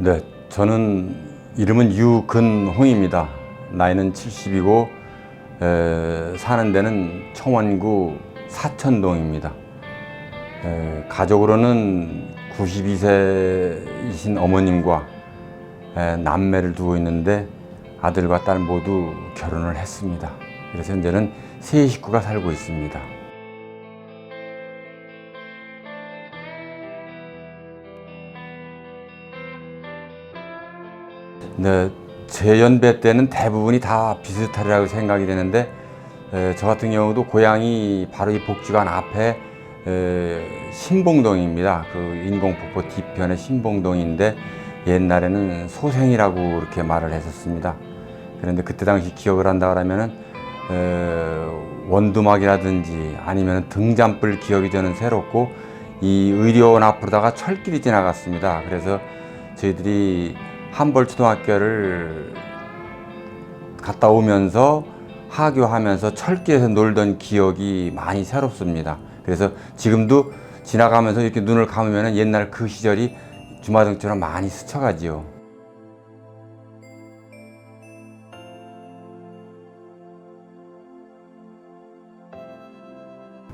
네, 저는 이름은 유근홍입니다. 나이는 70이고 사는 데는 청원구 사천동입니다. 가족으로는 92세이신 어머님과 남매를 두고 있는데 아들과 딸 모두 결혼을 했습니다. 그래서 현재는 세 식구가 살고 있습니다. 네, 제 연배 때는 대부분이 다 비슷하리라고 생각이 되는데 저 같은 경우도 고향이 바로 이 복지관 앞에 신봉동입니다. 그 인공폭포 뒤편의 신봉동인데 옛날에는 소생이라고 이렇게 말을 했었습니다. 그런데 그때 당시 기억을 한다 그러면은 원두막이라든지 아니면 등잔불 기억이 저는 새롭고 이 의료원 앞으로다가 철길이 지나갔습니다. 그래서 저희들이 한벌초등학교를 갔다 오면서 하교하면서 철길에서 놀던 기억이 많이 새롭습니다. 그래서 지금도 지나가면서 이렇게 눈을 감으면 옛날 그 시절이 주마등처럼 많이 스쳐가지요.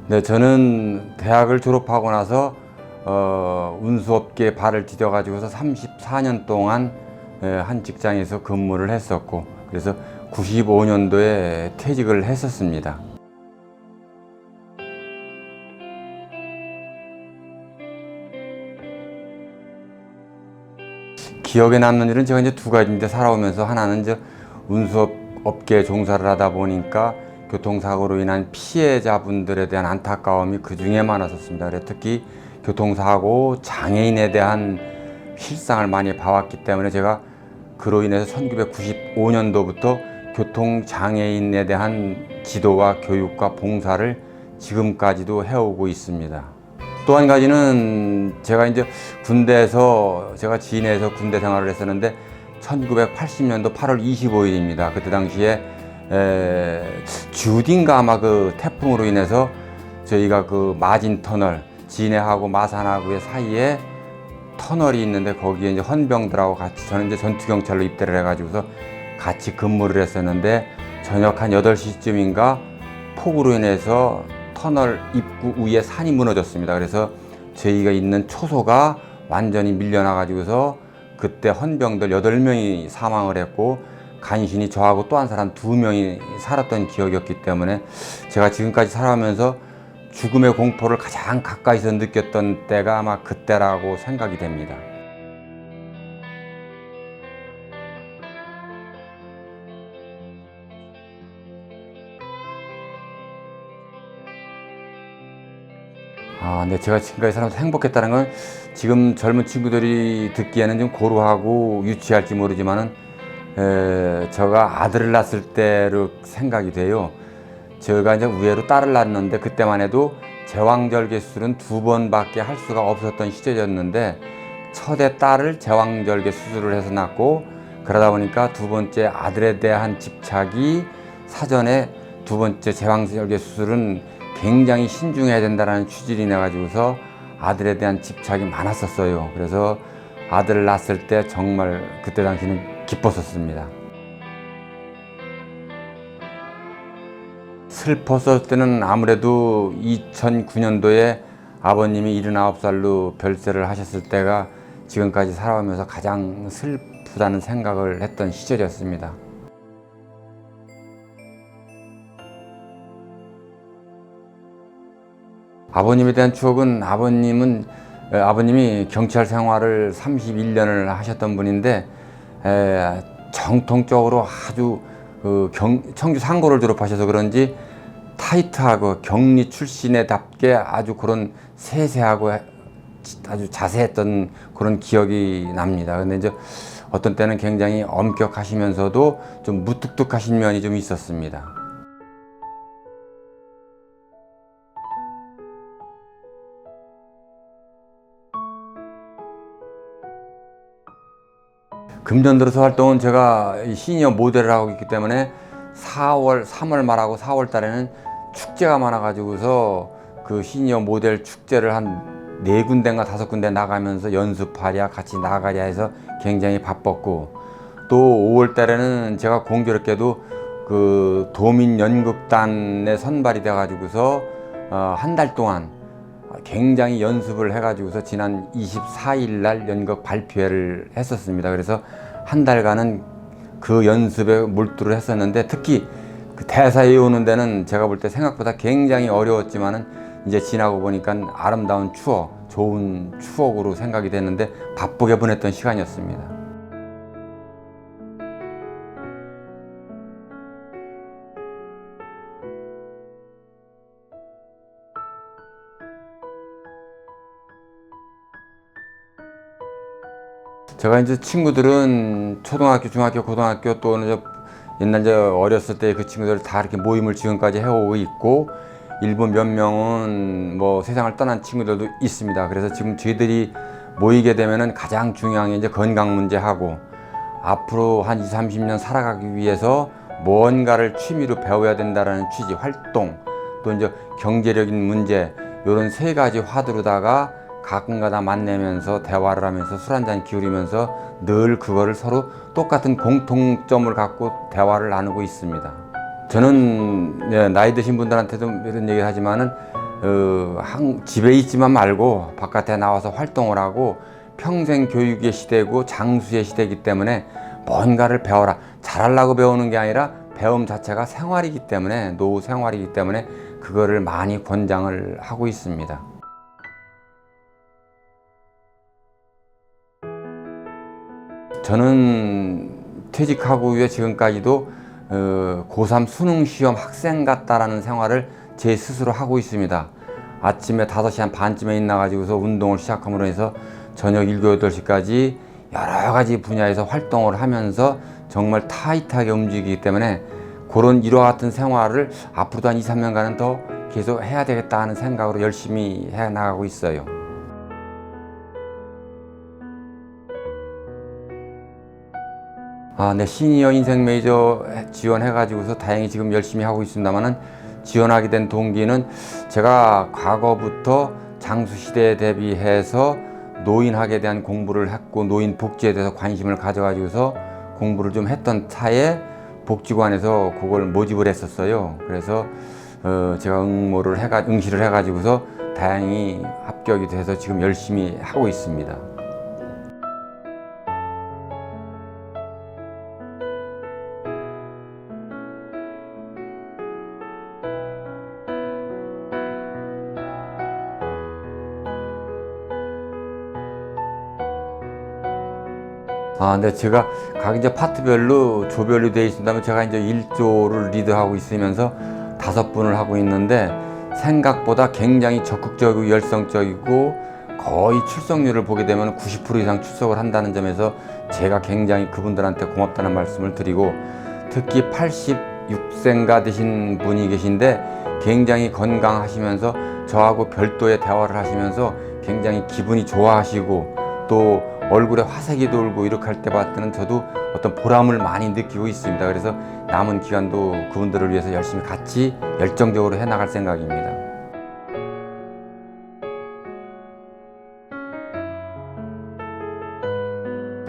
네, 저는 대학을 졸업하고 나서 운수업계에 발을 디뎌가지고서 34년 동안 한 직장에서 근무를 했었고, 그래서 95년도에 퇴직을 했었습니다. 기억에 남는 일은 제가 이제 두 가지인데, 살아오면서 하나는 이제 운수업 업계에 종사를 하다 보니까 교통사고로 인한 피해자분들에 대한 안타까움이 그 중에 많았었습니다. 그래서 특히 교통사고 장애인에 대한 실상을 많이 봐왔기 때문에 제가 그로 인해서 1995년도부터 교통장애인에 대한 지도와 교육과 봉사를 지금까지도 해오고 있습니다. 또 한 가지는 제가 이제 군대에서 제가 진해에서 군대 생활을 했었는데 1980년도 8월 25일입니다. 그때 당시에 주딘가 아마 그 태풍으로 인해서 저희가 그 마진 터널 진해하고 마산하고의 사이에 터널이 있는데 거기에 이제 헌병들하고 같이 저는 이제 전투경찰로 입대를 해가지고서 같이 근무를 했었는데 저녁 한 8시쯤인가 폭우로 인해서 터널 입구 위에 산이 무너졌습니다. 그래서 저희가 있는 초소가 완전히 밀려나가지고서 그때 헌병들 8명이 사망을 했고 간신히 저하고 또 한 사람 2명이 살았던 기억이었기 때문에 제가 지금까지 살아오면서 죽음의 공포를 가장 가까이서 느꼈던 때가 아마 그때라고 생각이 됩니다. 네, 제가 지금까지 살아서 행복했다는 건 지금 젊은 친구들이 듣기에는 좀 고루하고 유치할지 모르지만은 제가 아들을 낳았을 때로 생각이 돼요. 제가 이제 우애로 딸을 낳았는데 그때만 해도 제왕절개 수술은 2번밖에 할 수가 없었던 시절이었는데 첫애 딸을 제왕절개 수술을 해서 낳고 그러다 보니까 두 번째 아들에 대한 집착이 사전에 두 번째 제왕절개 수술은 굉장히 신중해야 된다는 취지를 내가지고서 아들에 대한 집착이 많았었어요. 그래서 아들을 낳았을 때 정말 그때 당시는 기뻤었습니다. 슬펐을 때는 아무래도 2009년도에 아버님이 79살로 별세를 하셨을 때가 지금까지 살아오면서 가장 슬프다는 생각을 했던 시절이었습니다. 아버님에 대한 추억은 아버님이 경찰 생활을 31년을 하셨던 분인데 정통적으로 아주 청주 상고를 졸업하셔서 그런지 타이트하고 경리 출신에답게 아주 그런 세세하고 아주 자세했던 그런 기억이 납니다. 근데 이제 어떤 때는 굉장히 엄격하시면서도 좀 무뚝뚝하신 면이 좀 있었습니다. 금년 들어서 활동은 제가 시니어 모델을 하고 있기 때문에 3월 말하고 4월 달에는 축제가 많아가지고서 그 시니어 모델 축제를 한 네 군데인가 다섯 군데 나가면서 연습하랴 같이 나가랴 해서 굉장히 바빴고, 또 5월 달에는 제가 공교롭게도 그 도민연극단에 선발이 돼 가지고서 한 달 동안 굉장히 연습을 해 가지고서 지난 24일 날 연극 발표회를 했었습니다. 그래서 한 달간은 그 연습에 몰두를 했었는데, 특히 그 대사 외우는 데는 제가 볼 때 생각보다 굉장히 어려웠지만은 이제 지나고 보니까 아름다운 추억, 좋은 추억으로 생각이 됐는데 바쁘게 보냈던 시간이었습니다. 제가 이제 친구들은 초등학교, 중학교, 고등학교 또는 옛날 이제 어렸을 때 그 친구들 다 이렇게 모임을 지금까지 해오고 있고, 일부 몇 명은 뭐 세상을 떠난 친구들도 있습니다. 그래서 지금 저희들이 모이게 되면은 가장 중요한 게 이제 건강 문제하고, 앞으로 한 20, 30년 살아가기 위해서 뭔가를 취미로 배워야 된다라는 취지, 활동, 또 이제 경제적인 문제, 이런 세 가지 화두로다가 가끔가다 만나면서 대화를 하면서 술 한잔 기울이면서 늘 그거를 서로 똑같은 공통점을 갖고 대화를 나누고 있습니다. 저는 나이 드신 분들한테도 이런 얘기를 하지만은 집에 있지만 말고 바깥에 나와서 활동을 하고, 평생 교육의 시대고 장수의 시대이기 때문에 뭔가를 배워라. 잘하려고 배우는 게 아니라 배움 자체가 생활이기 때문에, 노후 생활이기 때문에 그거를 많이 권장을 하고 있습니다. 저는 퇴직하고 후에 지금까지도 고3 수능 시험 학생 같다라는 생활을 제 스스로 하고 있습니다. 아침에 5시 한 반쯤에 일어나가지고서 운동을 시작함으로 해서 저녁 7, 8시까지 여러 가지 분야에서 활동을 하면서 정말 타이트하게 움직이기 때문에 그런 이와 같은 생활을 앞으로도 한 2, 3년간은 더 계속 해야 되겠다 하는 생각으로 열심히 해 나가고 있어요. 네, 시니어 인생 메이저 지원해가지고서 다행히 지금 열심히 하고 있습니다만은, 지원하게 된 동기는 제가 과거부터 장수시대에 대비해서 노인학에 대한 공부를 했고, 노인 복지에 대해서 관심을 가져가지고서 공부를 좀 했던 차에 복지관에서 그걸 모집을 했었어요. 그래서 제가 응시를 해가지고서 다행히 합격이 돼서 지금 열심히 하고 있습니다. 근데 제가 각 이제 파트별로 조별로 되어 있습니다만, 제가 이제 1조를 리드하고 있으면서 5분을 하고 있는데, 생각보다 굉장히 적극적이고 열성적이고, 거의 출석률을 보게 되면 90% 이상 출석을 한다는 점에서 제가 굉장히 그분들한테 고맙다는 말씀을 드리고, 특히 86세인가 되신 분이 계신데 굉장히 건강하시면서 저하고 별도의 대화를 하시면서 굉장히 기분이 좋아하시고, 또 얼굴에 화색이 돌고 이렇게 할 때 봤을 때는 저도 어떤 보람을 많이 느끼고 있습니다. 그래서 남은 기간도 그분들을 위해서 열심히 같이 열정적으로 해나갈 생각입니다.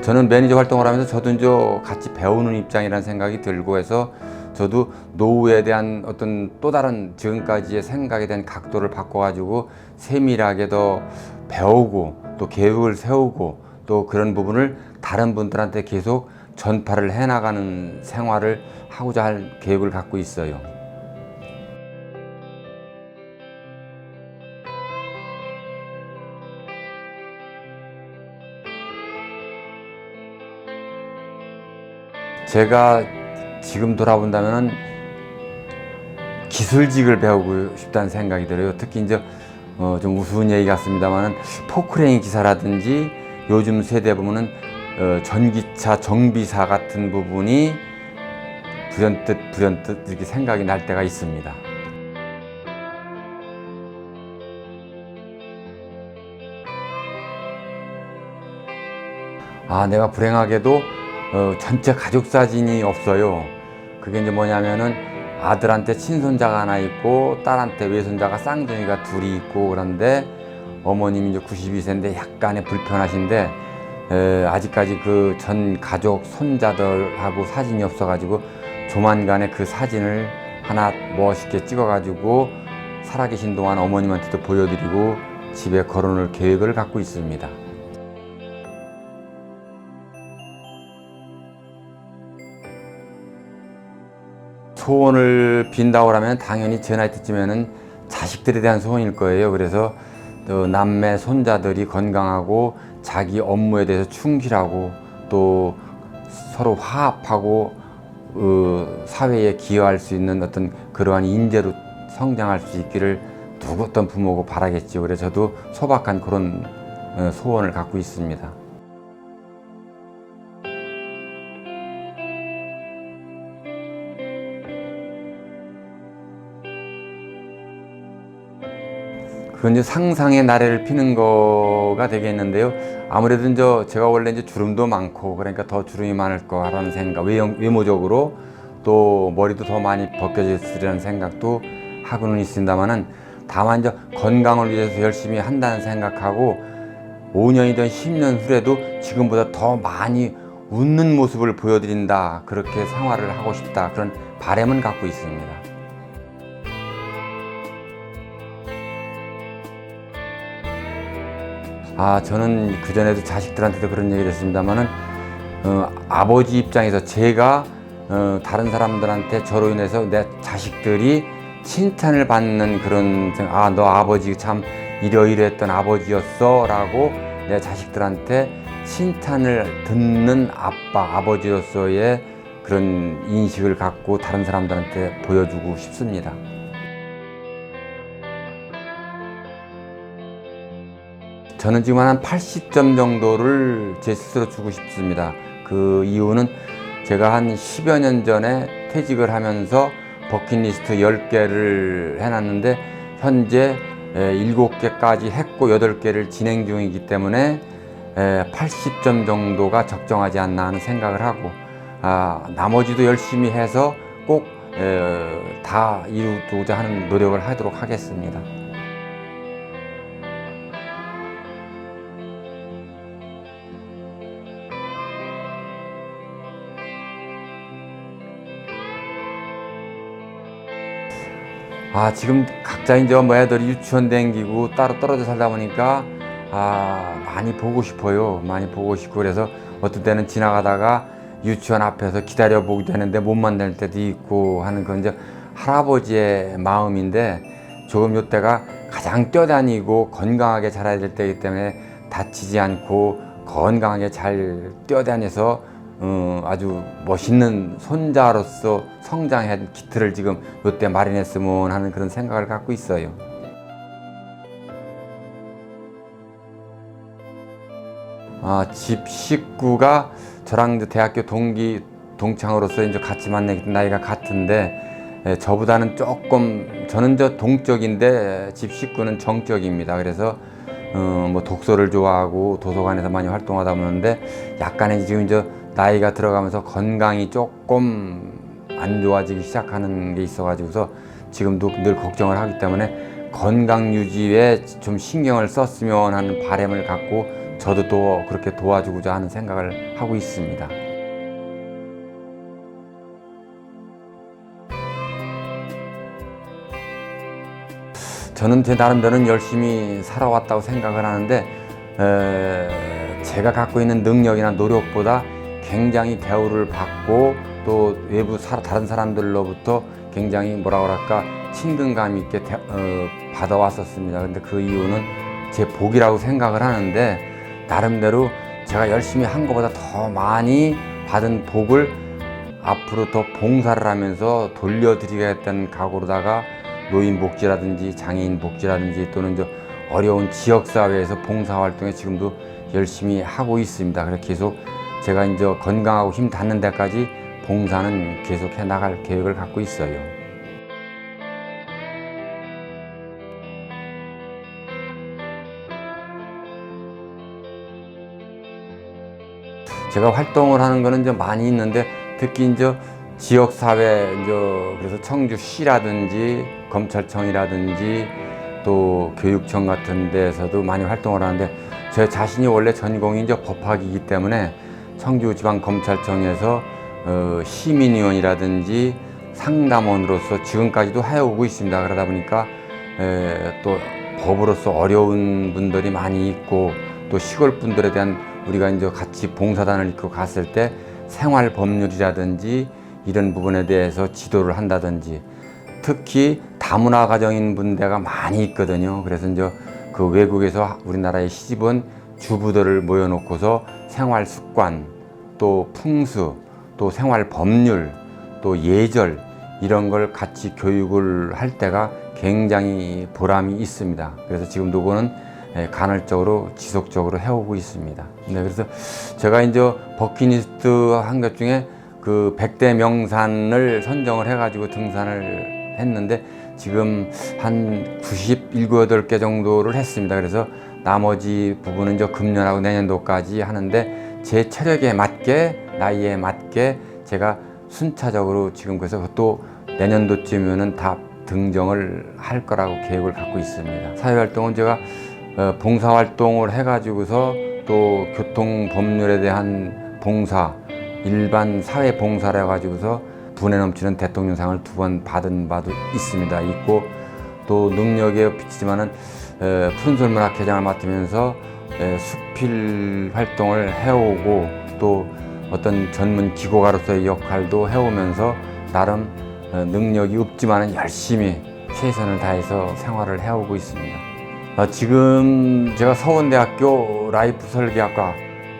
저는 매니저 활동을 하면서 저도 이제 같이 배우는 입장이라는 생각이 들고 해서, 저도 노후에 대한 어떤 또 다른 지금까지의 생각에 대한 각도를 바꿔가지고 세밀하게 더 배우고, 또 계획을 세우고, 또 그런 부분을 다른 분들한테 계속 전파를 해나가는 생활을 하고자 할 계획을 갖고 있어요. 제가 지금 돌아본다면 기술직을 배우고 싶다는 생각이 들어요. 특히 이제 좀 우스운 얘기 같습니다만은, 포크레인 기사라든지 요즘 세대 보면은 전기차 정비사 같은 부분이 불현듯 이렇게 생각이 날 때가 있습니다. 내가 불행하게도 전체 가족 사진이 없어요. 그게 이제 뭐냐면은, 아들한테 친손자가 하나 있고 딸한테 외손자가 쌍둥이가 둘이 있고, 그런데 어머님이 이제 92세인데 약간의 불편하신데 아직까지 그 전 가족 손자들하고 사진이 없어가지고 조만간에 그 사진을 하나 멋있게 찍어가지고 살아계신 동안 어머님한테도 보여드리고 집에 걸어놓을 계획을 갖고 있습니다. 소원을 빈다고 하면 당연히 제 나이 때쯤에는 자식들에 대한 소원일 거예요. 그래서 또 남매 손자들이 건강하고 자기 업무에 대해서 충실하고 또 서로 화합하고 사회에 기여할 수 있는 어떤 그러한 인재로 성장할 수 있기를 누구 어떤 부모고 바라겠죠. 그래서 저도 소박한 그런 소원을 갖고 있습니다. 그건 이제 상상의 나래를 피는 거가 되겠는데요. 아무래도 이제 제가 원래 이제 주름도 많고 그러니까 더 주름이 많을 거라는 생각, 외모적으로 또 머리도 더 많이 벗겨졌으리라는 생각도 하고는 있습니다만은 다만 이제 건강을 위해서 열심히 한다는 생각하고 5년이든 10년 후에도 지금보다 더 많이 웃는 모습을 보여드린다, 그렇게 생활을 하고 싶다, 그런 바람은 갖고 있습니다. 저는 그전에도 자식들한테도 그런 얘기를 했습니다만은 아버지 입장에서 제가 다른 사람들한테 저로 인해서 내 자식들이 칭찬을 받는 그런 너 아버지 참 이러이러했던 아버지였어 라고 내 자식들한테 칭찬을 듣는 아버지로서의 그런 인식을 갖고 다른 사람들한테 보여주고 싶습니다. 저는 지금 한 80점 정도를 제 스스로 주고 싶습니다. 그 이유는 제가 한 10여 년 전에 퇴직을 하면서 버킷리스트 10개를 해놨는데 현재 7개까지 했고 8개를 진행 중이기 때문에 80점 정도가 적정하지 않나 하는 생각을 하고 나머지도 열심히 해서 꼭 다 이루고자 하는 노력을 하도록 하겠습니다. 지금 각자 이제 애들이 유치원 다니고 따로 떨어져 살다 보니까 많이 보고 싶어요. 많이 보고 싶고 그래서 어떤 때는 지나가다가 유치원 앞에서 기다려 보기도 하는데 못 만날 때도 있고 하는 건 이제 할아버지의 마음인데 조금 요때가 가장 뛰어다니고 건강하게 자라야 될 때이기 때문에 다치지 않고 건강하게 잘 뛰어다녀서 아주 멋있는 손자로서 성장한 기틀을 지금 요때 마련했으면 하는 그런 생각을 갖고 있어요. 집 식구가 저랑 이제 대학교 동창으로서 이제 같이 만나기 나이가 같은데 저보다는 조금 저는 동적인데 집 식구는 정적입니다. 그래서 독서를 좋아하고 도서관에서 많이 활동하다 보는데 약간의 지금 이제 나이가 들어가면서 건강이 조금 안 좋아지기 시작하는 게 있어가지고서 지금도 늘 걱정을 하기 때문에 건강 유지에 좀 신경을 썼으면 하는 바람을 갖고 저도 또 그렇게 도와주고자 하는 생각을 하고 있습니다. 저는 제 나름대로는 열심히 살아왔다고 생각을 하는데 제가 갖고 있는 능력이나 노력보다 굉장히 대우를 받고 또 외부 다른 사람들로부터 굉장히 뭐라 그럴까 친근감 있게 받아왔었습니다. 근데 그 이유는 제 복이라고 생각을 하는데 나름대로 제가 열심히 한 것보다 더 많이 받은 복을 앞으로 더 봉사를 하면서 돌려드리겠다는 각오로다가 노인 복지라든지 장애인 복지라든지 또는 어려운 지역사회에서 봉사활동에 지금도 열심히 하고 있습니다. 그래서 계속 제가 이제 건강하고 힘 닿는 데까지 봉사는 계속해 나갈 계획을 갖고 있어요. 제가 활동을 하는 거는 이제 많이 있는데 특히 이제 지역사회 그래서 청주시라든지 검찰청이라든지 또 교육청 같은 데에서도 많이 활동을 하는데, 제 자신이 원래 전공이 이제 법학이기 때문에 청주지방검찰청에서 시민위원이라든지 상담원으로서 지금까지도 해오고 있습니다. 그러다 보니까 또 법으로서 어려운 분들이 많이 있고, 또 시골 분들에 대한 우리가 이제 같이 봉사단을 이끌고 갔을 때 생활 법률이라든지 이런 부분에 대해서 지도를 한다든지, 특히 다문화 가정인 분대가 많이 있거든요. 그래서 이제 그 외국에서 우리나라에 시집온 주부들을 모여놓고서 생활 습관, 또 풍수, 또 생활 법률, 또 예절 이런 걸 같이 교육을 할 때가 굉장히 보람이 있습니다. 그래서 지금도 그거는 간헐적으로 지속적으로 해오고 있습니다. 네, 그래서 제가 이제 버킷리스트 한 것 중에 그 100대 명산을 선정을 해가지고 등산을 했는데, 지금 한 97, 8개 정도를 했습니다. 그래서 나머지 부분은 이제 금년하고 내년도까지 하는데, 제 체력에 맞게, 나이에 맞게 제가 순차적으로 지금, 그래서 또 내년도쯤이면은 다 등정을 할 거라고 계획을 갖고 있습니다. 사회활동은 제가 봉사활동을 해가지고서 또 교통법률에 대한 봉사, 일반 사회봉사를 해가지고서 분에 넘치는 대통령상을 2번 받은 바도 있습니다. 있고, 또 능력에 비치지만은 푼솔문학회장을 맡으면서 수필 활동을 해오고, 또 어떤 전문 기고가로서의 역할도 해오면서 나름 능력이 없지만은 열심히 최선을 다해서 생활을 해오고 있습니다. 지금 제가 서원대학교 라이프 설계학과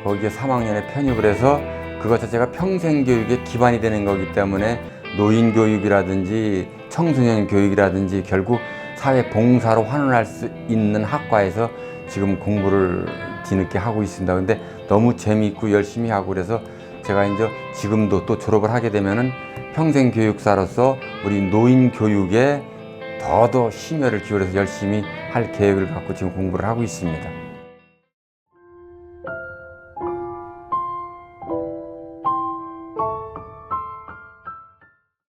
거기에 3학년에 편입을 해서 그것 자체가 평생교육의 기반이 되는 거기 때문에 노인교육이라든지 청소년 교육이라든지 결국 사회봉사로 환원할 수 있는 학과에서 지금 공부를 뒤늦게 하고 있습니다. 근데 너무 재미있고 열심히 하고, 그래서 제가 이제 지금도 또 졸업을 하게 되면은 평생교육사로서 우리 노인교육에 더더 심혈을 기울여서 열심히 할 계획을 갖고 지금 공부를 하고 있습니다.